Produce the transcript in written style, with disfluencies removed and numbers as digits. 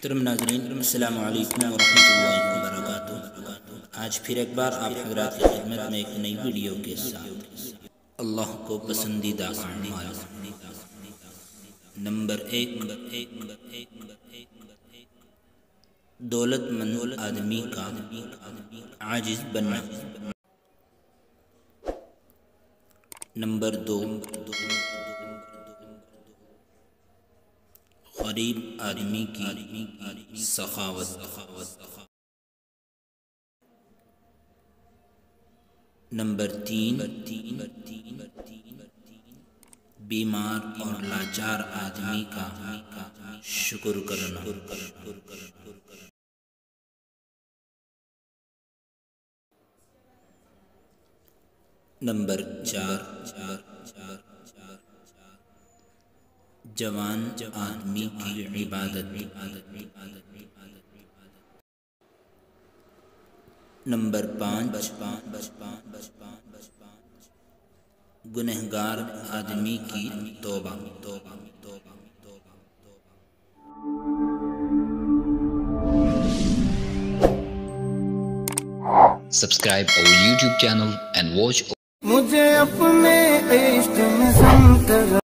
محترم ناظرین، السلام علیکم ورحمۃ اللہ وبرکاتہ۔ آج پھر ایک بار آپ حضرات کی خدمت میں ایک نئی ویڈیو کے ساتھ اللہ کو پسندیدہ اعمال نمبر 1، دولت مند آدمی کا عاجز بننا۔ نمبر 2، غریب آدمی کی سخاوت۔ نمبر 3، بیمار اور لاچار آدمی کا شکر کرنا۔ نمبر 4، جوان آدمی کی عبادت۔ نمبر 5، گنہگار آدمی کی توبہ۔ Subscribe our YouTube channel and watch مجھے اپنے عشق میں سمت